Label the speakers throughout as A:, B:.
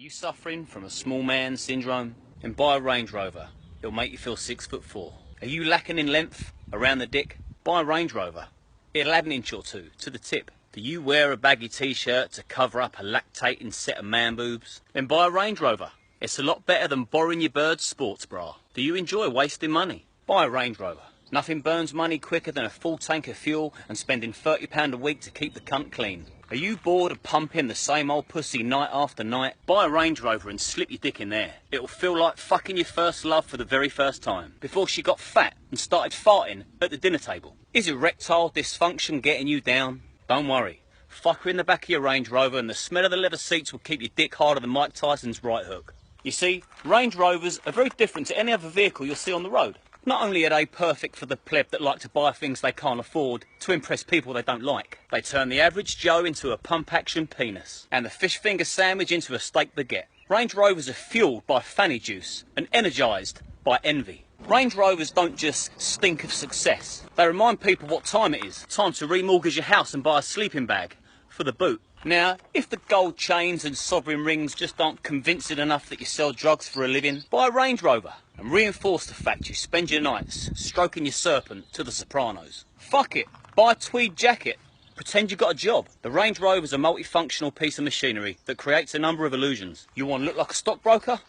A: you suffering from a small man syndrome? Then buy a Range Rover. It'll make you feel 6'4". Are you lacking in length around the dick? Buy a Range Rover. It'll add an inch or two to the tip. Do you wear a baggy t-shirt to cover up a lactating set of man boobs? Then buy a Range Rover. It's a lot better than borrowing your bird's sports bra. Do you enjoy wasting money? Buy a Range Rover. Nothing burns money quicker than a full tank of fuel and spending £30 a week to keep the cunt clean. Are you bored of pumping the same old pussy night after night? Buy a Range Rover and slip your dick in there. It'll feel like fucking your first love for the very first time, before she got fat and started farting at the dinner table. Is erectile dysfunction getting you down? Don't worry. Fuck her in the back of your Range Rover and the smell of the leather seats will keep your dick harder than Mike Tyson's right hook. You see, Range Rovers are very different to any other vehicle you'll see on the road. Not only are they perfect for the pleb that like to buy things they can't afford to impress people they don't like, they turn the average Joe into a pump-action penis and the fish finger sandwich into a steak baguette. Range Rovers are fueled by fanny juice and energised by envy. Range Rovers don't just stink of success. They remind people what time it is. Time to remortgage your house and buy a sleeping bag for the boot. Now, if the gold chains and sovereign rings just aren't convincing enough that you sell drugs for a living, buy a Range Rover and reinforce the fact you spend your nights stroking your serpent to the Sopranos. Fuck it, buy a tweed jacket, pretend you got a job. The Range Rover's a multifunctional piece of machinery that creates a number of illusions. You want to look like a stockbroker?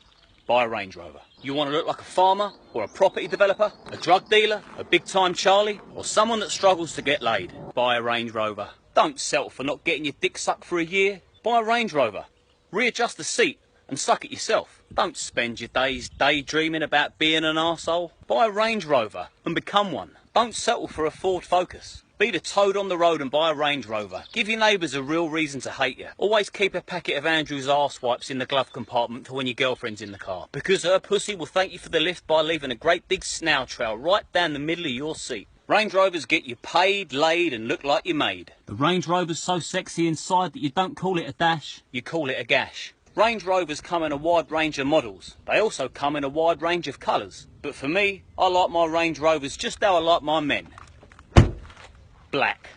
A: Buy a Range Rover. You want to look like a farmer or a property developer, a drug dealer, a big-time Charlie, or someone that struggles to get laid? Buy a Range Rover. Don't settle for not getting your dick sucked for a year. Buy a Range Rover. Readjust the seat and suck it yourself. Don't spend your days daydreaming about being an arsehole. Buy a Range Rover and become one. Don't settle for a Ford Focus. Be the toad on the road and buy a Range Rover. Give your neighbours a real reason to hate you. Always keep a packet of Andrew's arse wipes in the glove compartment for when your girlfriend's in the car, because her pussy will thank you for the lift by leaving a great big snail trail right down the middle of your seat. Range Rovers get you paid, laid and look like you're made. The Range Rover's so sexy inside that you don't call it a dash, you call it a gash. Range Rovers come in a wide range of models. They also come in a wide range of colours. But for me, I like my Range Rovers just how I like my men. Black.